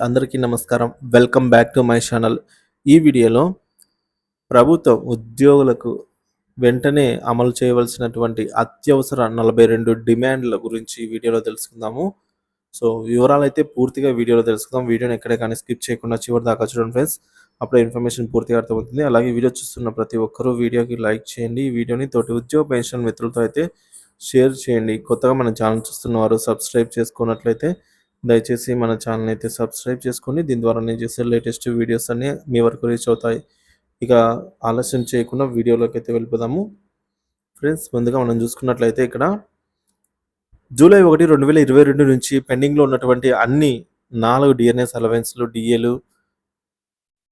అందరికీ నమస్కారం. Welcome back to my channel. ఈ వీడియోలో ప్రభుత్వం ఉద్యోగులకు వెంటనే అమలు చేయవలసినటువంటి అత్యవసర 42 డిమాండ్ల గురించి ఈ వీడియోలో తెలుసుకుందాము. సో, వివరాలైతే పూర్తిగా వీడియోలో తెలుసుకుందాం. వీడియోని ఎక్కడే కానీ స్కిప్ చేయకుండా చివరి దాకా చూడండి ఫ్రెండ్స్. అప్పుడే ఇన్ఫర్మేషన్ పూర్తిగా అర్థమవుతుంది. అలాగే వీడియో చూస్తున్న ప్రతి ఒక్కరూ వీడియోకి లైక్ చేయండి. ఈ వీడియోని తోటి ఉద్యోగ పెన్షన్ మిత్రులతో అయితే షేర్ చేయండి. కొత్తగా మన ఛానల్ చూస్తున్నవారు సబ్స్క్రైబ్ చేసుకున్నట్లయితే దయచేసి మన ఛానల్ అయితే సబ్స్క్రైబ్ చేసుకోండి. దీని ద్వారా నేను చేసే లేటెస్ట్ వీడియోస్ అన్నీ మీ వరకు రీచ్ అవుతాయి. ఇక ఆలస్యం చేయకుండా వీడియోలోకి అయితే వెళ్ళిపోదాము. ఫ్రెండ్స్, ముందుగా మనం చూసుకున్నట్లయితే ఇక్కడ జూలై 1, 2022 నుంచి పెండింగ్‌లో ఉన్నటువంటి అన్ని 4 డిఎన్ఎస్ అలవెన్స్‌లు, డిఏలు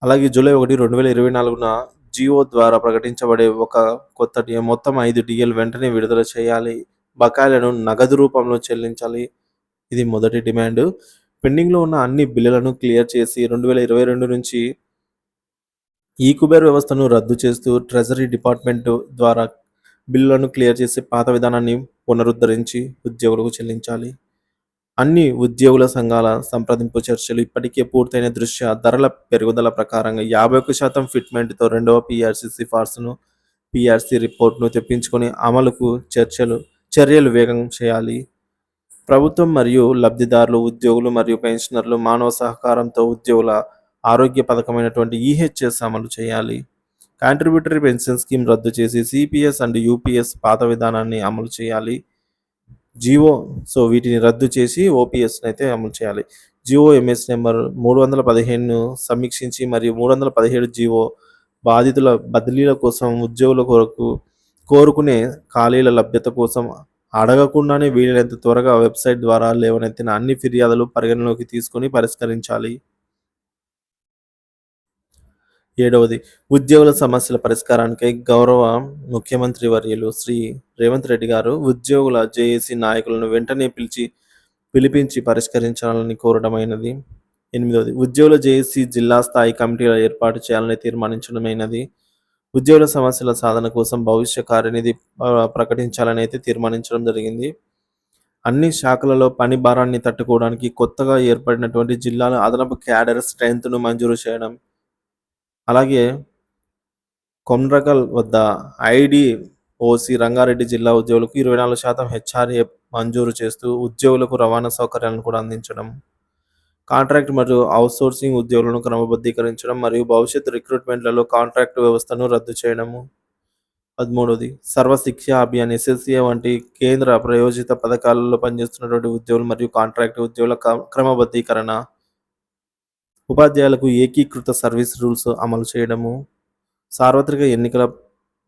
అలాగే జూలై 1, 2024న జియో ద్వారా ప్రకటించబడే ఒక కొత్త డిఏ మొత్తం 5 డిఏలు వెంటనే విడుదల చేయాలి. బకాయిలను నగదు రూపంలో చెల్లించాలి. ఇది మొదటి డిమాండ్. పెండింగ్‌లో ఉన్న అన్ని బిల్లులను క్లియర్ చేసి 2022 నుంచి ఈ-కుబేర్ వ్యవస్థను రద్దు చేస్తూ ట్రెజరీ డిపార్ట్‌మెంట్ ద్వారా బిల్లులను క్లియర్ చేసి పాత విధానాన్ని పునరుద్ధరించి ఉద్యోగులకు చెల్లించాలి. అన్ని ఉద్యోగుల సంఘాల సంప్రదింపు చర్చలు ఇప్పటికే పూర్తయిన దృష్ట్యా ధరల పెరుగుదల ప్రకారంగా 51% ఫిట్మెంట్‌తో రెండవ పీఆర్సీ సిఫార్సును, పీఆర్సీ రిపోర్ట్‌ను తెప్పించుకొని అమలుకు చర్యలు వేగం చేయాలి. ప్రభుత్వం మరియు లబ్ధిదారులు, ఉద్యోగులు మరియు పెన్షనర్లు మానవ సహకారంతో ఉద్యోగుల ఆరోగ్య పథకమైనటువంటి ఈహెచ్ఎస్ అమలు చేయాలి. కాంట్రిబ్యూటరీ పెన్షన్ స్కీమ్ రద్దు చేసి సిపిఎస్ అండ్ యూపీఎస్ పాత విధానాన్ని అమలు చేయాలి. వీటిని రద్దు చేసి ఓపీఎస్‌ని అయితే అమలు చేయాలి. ఎంఎస్ నెంబర్ 315ను సమీక్షించి మరియు 317 బాధితుల బదిలీల కోసం ఉద్యోగుల కోరుకునే ఖాళీల లభ్యత కోసం అడగకుండానే వీలైనంత త్వరగా వెబ్సైట్ ద్వారా లేవనెత్తిన అన్ని ఫిర్యాదులు పరిగణలోకి తీసుకొని పరిష్కరించాలి. 7వది, ఉద్యోగుల సమస్యల పరిష్కారానికై గౌరవ ముఖ్యమంత్రి వర్యులు శ్రీ రేవంత్ రెడ్డి గారు ఉద్యోగుల జేఏసీ నాయకులను వెంటనే పిలిపించి పరిష్కరించాలని కోరడమైనది. 8వది, ఉద్యోగుల జేఏసీ జిల్లా స్థాయి కమిటీల ఏర్పాటు చేయాలని తీర్మానించడమైనది. ఉద్యోగుల సమస్యల సాధన కోసం భవిష్య కార్యనిధి ప్రకటించాలని అయితే తీర్మానించడం జరిగింది. అన్ని శాఖలలో పని భారాన్ని తట్టుకోవడానికి కొత్తగా ఏర్పడినటువంటి జిల్లాల అదనపు క్యాడర్ స్ట్రెంత్‌ను మంజూరు చేయడం. అలాగే కొమ్రగల్ వద్ద ఐడీఓసీ రంగారెడ్డి జిల్లా ఉద్యోగులకు 24% హెచ్ఆర్ఏ మంజూరు చేస్తూ ఉద్యోగులకు రవాణా సౌకర్యాలను కూడా అందించడం. కాంట్రాక్ట్ మరియు అవుట్సోర్సింగ్ ఉద్యోగులను క్రమబద్ధీకరించడం మరియు భవిష్యత్ రిక్రూట్మెంట్లలో కాంట్రాక్ట్ వ్యవస్థను రద్దు చేయడము. 13వది, సర్వశిక్ష అభియాన్ ఎస్ఎస్ఏ వంటి కేంద్ర ప్రాయోజిత పథకాలలో పనిచేస్తున్నటువంటి ఉద్యోగులు మరియు కాంట్రాక్ట్ ఉద్యోగుల క్రమబద్ధీకరణ. ఉపాధ్యాయులకు ఏకీకృత సర్వీస్ రూల్స్ అమలు చేయడము. సార్వత్రిక ఎన్నికల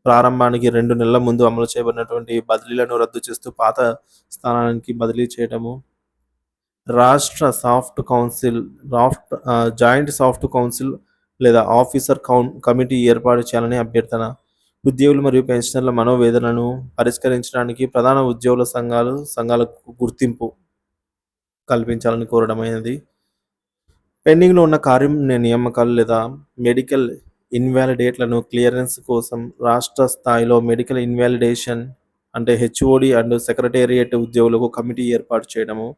ప్రారంభానికి 2 నెలల ముందు అమలు చేయబడినటువంటి బదిలీలను రద్దు చేస్తూ పాత స్థానానికి బదిలీ చేయడము. రాష్ట్ర జాయింట్ సాఫ్ట్ కౌన్సిల్ లేదా ఆఫీసర్ కమిటీ ఏర్పాటు చేయాలని అభ్యర్థన. ఉద్యోగులు మరియు పెన్షనర్ల మనోవేదనను పరిష్కరించడానికి ప్రధాన ఉద్యోగుల సంఘాలకు గుర్తింపు కల్పించాలని కోరడమైనది. పెండింగ్లో ఉన్న కార్య నియామకాలు లేదా మెడికల్ ఇన్వాలిడేట్లను క్లియరెన్స్ కోసం రాష్ట్ర స్థాయిలో మెడికల్ ఇన్వాలిడేషన్ అంటే హెచ్ఓడి అండ్ సెక్రటేరియట్ ఉద్యోగులకు కమిటీ ఏర్పాటు చేయడము.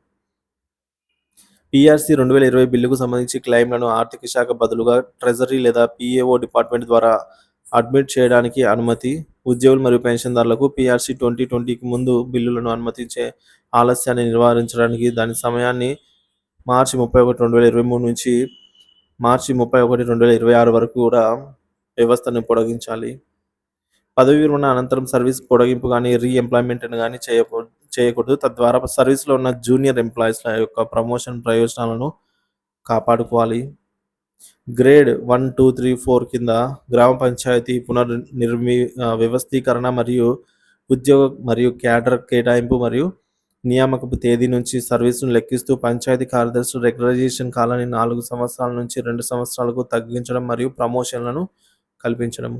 పీఆర్సీ 2020 బిల్లుకు సంబంధించి క్లెయిమ్లను ఆర్థిక శాఖ బదులుగా ట్రెజరీ లేదా పీఏఓ డిపార్ట్మెంట్ ద్వారా అడ్మిట్ చేయడానికి అనుమతి. ఉద్యోగులు మరియు పెన్షన్దారులకు పీఆర్సీ 2020కి ముందు బిల్లులను అనుమతించే ఆలస్యాన్ని నివారించడానికి దాని సమయాన్ని మార్చి 31, 2023 నుంచి మార్చి 31, 2026 వరకు కూడా వ్యవస్థను పొడిగించాలి. పదవి విరమణ అనంతరం సర్వీస్ పొడిగింపు కానీ రీఎంప్లాయ్మెంట్ కానీ చేయకూడదు. తద్వారా సర్వీస్లో ఉన్న జూనియర్ ఎంప్లాయీస్ల యొక్క ప్రమోషన్ ప్రయోజనాలను కాపాడుకోవాలి. గ్రేడ్ 1, 2, 3, 4 కింద గ్రామ పంచాయతీ వ్యవస్థీకరణ మరియు ఉద్యోగ మరియు క్యాడర్ కేటాయింపు మరియు నియామకపు తేదీ నుంచి సర్వీసును లెక్కిస్తూ పంచాయతీ కార్యదర్శుల రెగ్యులరైజేషన్ కాలాన్ని 4 సంవత్సరాల నుంచి 2 సంవత్సరాలకు తగ్గించడం మరియు ప్రమోషన్లను కల్పించడం.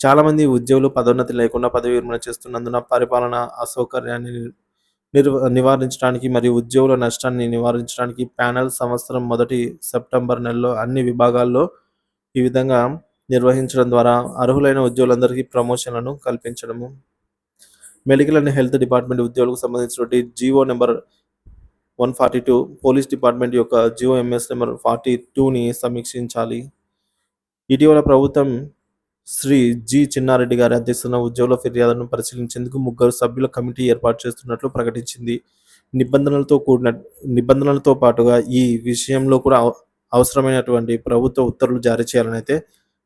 చాలామంది ఉద్యోగులు పదోన్నతి లేకుండా పదవి విరమణ చేస్తున్నందున పరిపాలన అసౌకర్యాన్ని నివారించడానికి మరియు ఉద్యోగుల నష్టాన్ని నివారించడానికి ప్యానెల్ సంవత్సరం మొదటి సెప్టెంబర్ నెలలో అన్ని విభాగాల్లో ఈ విధంగా నిర్వహించడం ద్వారా అర్హులైన ఉద్యోగులందరికీ ప్రమోషన్లను కల్పించడము. మెడికల్ అండ్ హెల్త్ డిపార్ట్మెంట్ ఉద్యోగులకు సంబంధించినటువంటి జీవో నెంబర్ 142 పోలీస్ డిపార్ట్మెంట్ యొక్క జిఓఎంఎస్ నెంబర్ 42ని సమీక్షించాలి. ఇటీవల ప్రభుత్వం శ్రీ జి. చిన్నారెడ్డి గారి అధ్యక్షతన ఉద్యోగుల ఫిర్యాదులను పరిశీలించేందుకు 3 సభ్యుల కమిటీ ఏర్పాటు చేస్తున్నట్లు ప్రకటించింది. నిబంధనలతో పాటుగా ఈ విషయంలో కూడా అవసరమైనటువంటి ప్రభుత్వ ఉత్తర్వులు జారీ చేయాలని అయితే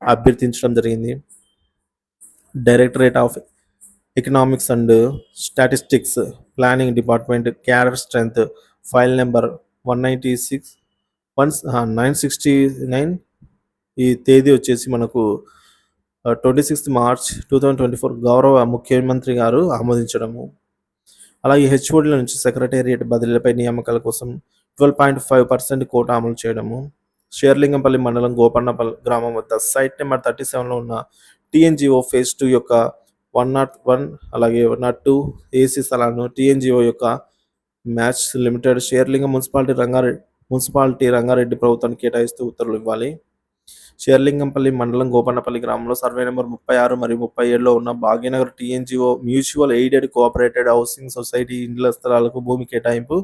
అభ్యర్థించడం జరిగింది. Directorate of economics and statistics planning department cadre strength file number 969. ఈ తేదీ వచ్చేసి మనకు 26 మార్చ్ 2024 గౌరవ ముఖ్యమంత్రి గారు ఆమోదించడము. అలాగే హెచ్ఓడిల నుంచి సెక్రటేరియట్ బదిలీలపై నియామకాల కోసం 12.5% కోటా అమలు చేయడము. షేర్లింగంపల్లి మండలం గోపన్నపల్లి గ్రామం వద్ద సైట్ నెంబర్ 37లో ఉన్న టీఎన్జిఓ ఫేజ్ 2 యొక్క 101 అలాగే 102 ఏసీ స్థలాలను టీఎన్జిఓ యొక్క మ్యాచ్ లిమిటెడ్ షేర్లింగం మున్సిపాలిటీ రంగారెడ్డి ప్రభుత్వానికి కేటాయిస్తూ ఉత్తర్వులు ఇవ్వాలి. షేర్లింగంపల్లి మండలం గోపన్నపల్లి గ్రామంలో సర్వే నెంబర్ 36 మరియు 37లో ఉన్న Bhagyanagar TNGO mutual aided cooperated housing society ఇండ్ల స్థలాలకు భూమి కేటాయింపు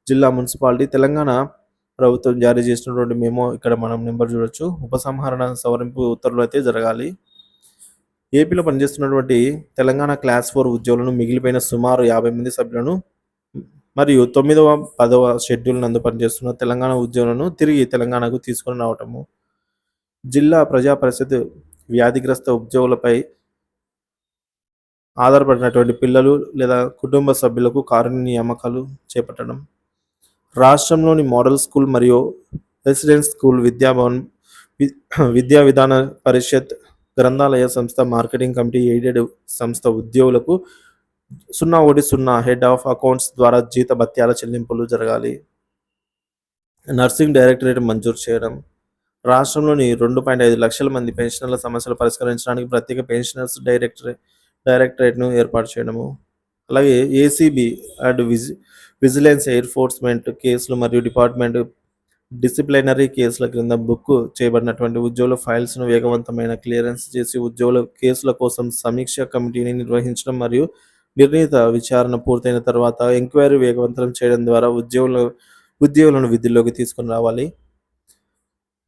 జిల్లా మున్సిపాలిటీ తెలంగాణ ప్రభుత్వం జారీ చేసినటువంటి మేమో ఇక్కడ మనం నెంబర్ చూడొచ్చు. ఉపసంహరణ సవరింపు ఉత్తర్వులు అయితే జరగాలి. ఏపీలో పనిచేస్తున్నటువంటి తెలంగాణ క్లాస్ 4 ఉద్యోగులను మిగిలిపోయిన సుమారు 50 మంది సభ్యులను మరియు 9వ 10వ షెడ్యూల్ నందు పనిచేస్తున్న తెలంగాణ ఉద్యోగులను తిరిగి తెలంగాణకు తీసుకొని రావటము. జిల్లా ప్రజా పరిషత్ వ్యాధిగ్రస్త ఉద్యోగులపై ఆధారపడినటువంటి పిల్లలు లేదా కుటుంబ సభ్యులకు కారుణ్య నియామకాలు చేపట్టడం. రాష్ట్రంలోని మోడల్ స్కూల్ మరియు రెసిడెన్స్ స్కూల్ విద్యాభవన్ విద్యా విధాన పరిషత్ గ్రంథాలయ సంస్థ మార్కెటింగ్ కమిటీ ఎయిడెడ్ సంస్థ ఉద్యోగులకు 010 హెడ్ ఆఫ్ అకౌంట్స్ ద్వారా జీత భత్యాల చెల్లింపులు జరగాలి. నర్సింగ్ డైరెక్టరేట్ మంజూరు చేయడం. రాష్ట్రంలోని 2.5 లక్షల మంది పెన్షనర్ల సమస్యలు పరిష్కరించడానికి ప్రత్యేక పెన్షనర్స్ డైరెక్టరేట్ను ఏర్పాటు చేయడము. అలాగే ఏసీబీ అండ్ విజిలెన్స్ ఎన్ఫోర్స్మెంట్ కేసులు మరియు డిపార్ట్మెంట్ డిసిప్లినరీ కేసుల క్రింద బుక్ చేయబడినటువంటి ఉద్యోగుల ఫైల్స్ను వేగవంతమైన క్లియరెన్స్ చేసి ఉద్యోగుల కేసుల కోసం సమీక్ష కమిటీని నిర్వహించడం మరియు నిర్ణీత విచారణ పూర్తయిన తర్వాత ఎంక్వైరీ వేగవంతం చేయడం ద్వారా ఉద్యోగులను విధుల్లోకి తీసుకుని రావాలి.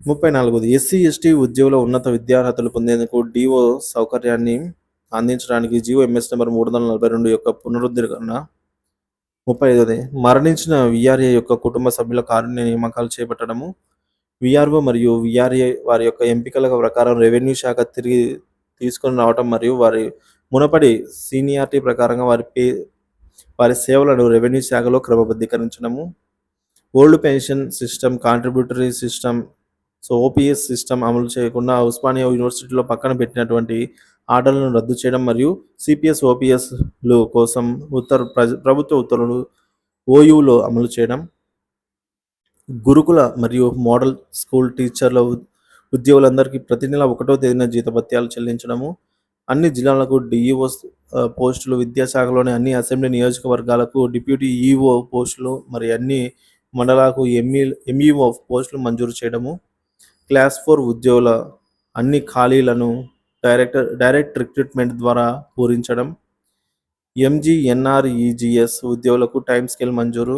34 ఎస్సీ ఎస్టీ ఉద్యోగుల ఉన్నత విద్యార్హతలు పొందేందుకు డిఓ సౌకర్యాన్ని అందించడానికి జిఓఎంఎస్ నెంబర్ 342 యొక్క పునరుద్ధరణ. 35 మరణించిన విఆర్ఏ యొక్క కుటుంబ సభ్యుల కారుణ్య నియామకాలు చేపట్టడము. విఆర్ఓ మరియు విఆర్ఏ వారి యొక్క ఎంపికల ప్రకారం రెవెన్యూ శాఖ తిరిగి తీసుకొని రావటం మరియు వారి మునపడి సీనియారిటీ ప్రకారంగా వారి సేవలను రెవెన్యూ శాఖలో క్రమబద్ధీకరించడము. Old pension system contributory system OPS system అమలు చేయకుండా ఉస్మానియా యూనివర్సిటీలో పక్కన పెట్టినటువంటి ఆర్డర్లను రద్దు చేయడం మరియు సిపిఎస్ ఓపీఎస్లు కోసం ప్రభుత్వ ఉత్తర్వులు ఓయూలో అమలు చేయడం. గురుకుల మరియు మోడల్ స్కూల్ టీచర్ల ఉద్యోగులందరికీ ప్రతి నెల 1వ తేదీన జీతభత్యాలు చెల్లించడము. అన్ని జిల్లాలకు డిఈఓ పోస్టులు, విద్యాశాఖలోని అన్ని అసెంబ్లీ నియోజకవర్గాలకు డిప్యూటీ ఈఓ పోస్టులు మరియు అన్ని మండలాలకు ఎంఈఓ పోస్టులు మంజూరు చేయడము. క్లాస్ 4 ఉద్యోగుల అన్ని ఖాళీలను డైరెక్ట్ రిక్రూట్మెంట్ ద్వారా పూరించడం. ఎంజీఎన్ఆర్ఈజీఎస్ ఉద్యోగులకు టైం స్కేల్ మంజూరు.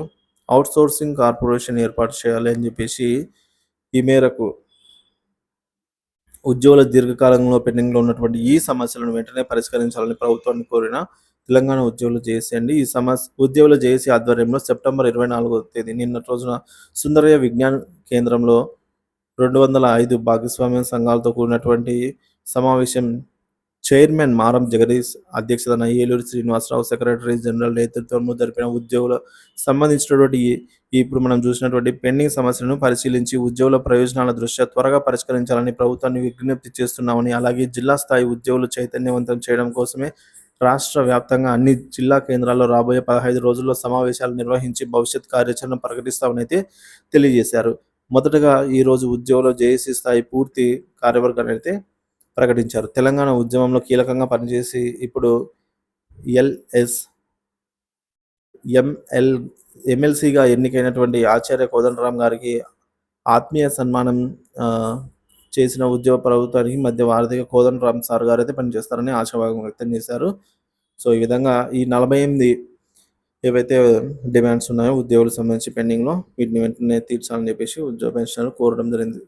అవుట్సోర్సింగ్ కార్పొరేషన్ ఏర్పాటు చేయాలి అని చెప్పేసి ఈ మేరకు ఉద్యోగుల దీర్ఘకాలంలో పెండింగ్లో ఉన్నటువంటి ఈ సమస్యలను వెంటనే పరిష్కరించాలని ప్రభుత్వాన్ని కోరిన తెలంగాణ ఉద్యోగులు జేఏసీ అండి. ఈ ఉద్యోగుల జేఏసీ ఆధ్వర్యంలో సెప్టెంబర్ 24వ తేదీ నిన్నటి రోజున సుందరయ్య విజ్ఞాన కేంద్రంలో 205 భాగస్వామ్య సంఘాలతో కూడినటువంటి సమావేశం చైర్మన్ మారం జగదీష్ అధ్యక్షతన ఏలూరు శ్రీనివాసరావు సెక్రటరీ జనరల్ నేతృత్వంలో జరిపిన ఉద్యోగుల సంబంధించినటువంటి ఇప్పుడు మనం చూసినటువంటి పెండింగ్ సమస్యలను పరిశీలించి ఉద్యోగుల ప్రయోజనాల దృష్ట్యా త్వరగా పరిష్కరించాలని ప్రభుత్వాన్ని విజ్ఞప్తి చేస్తున్నామని, అలాగే జిల్లా స్థాయి ఉద్యోగులు చైతన్యవంతం చేయడం కోసమే రాష్ట్ర వ్యాప్తంగా అన్ని జిల్లా కేంద్రాల్లో రాబోయే 15 రోజుల్లో సమావేశాలు నిర్వహించి భవిష్యత్ కార్యాచరణ ప్రకటిస్తామని అయితే తెలియజేశారు. మొదటగా ఈరోజు ఉద్యోగుల జేఏసీ స్థాయి పూర్తి కార్యవర్గాన్ని అయితే ప్రకటించారు. తెలంగాణ ఉద్యమంలో కీలకంగా పనిచేసి ఇప్పుడు ఎమ్మెల్సీగా ఎన్నికైనటువంటి ఆచార్య కోదండరాం గారికి ఆత్మీయ సన్మానం చేసిన ఉద్యోగ ప్రభుత్వానికి మధ్య వారధిగా కోదండరాం సార్ గారు అయితే పనిచేస్తారని ఆశాభావం వ్యక్తం చేశారు. సో ఈ విధంగా ఈ 48 ఏవైతే డిమాండ్స్ ఉన్నాయో ఉద్యోగులకు సంబంధించి పెండింగ్‌లో వీటిని వెంటనే తీర్చాలని చెప్పేసి ఉద్యోగ పెన్షనర్లు కోరడం జరిగింది.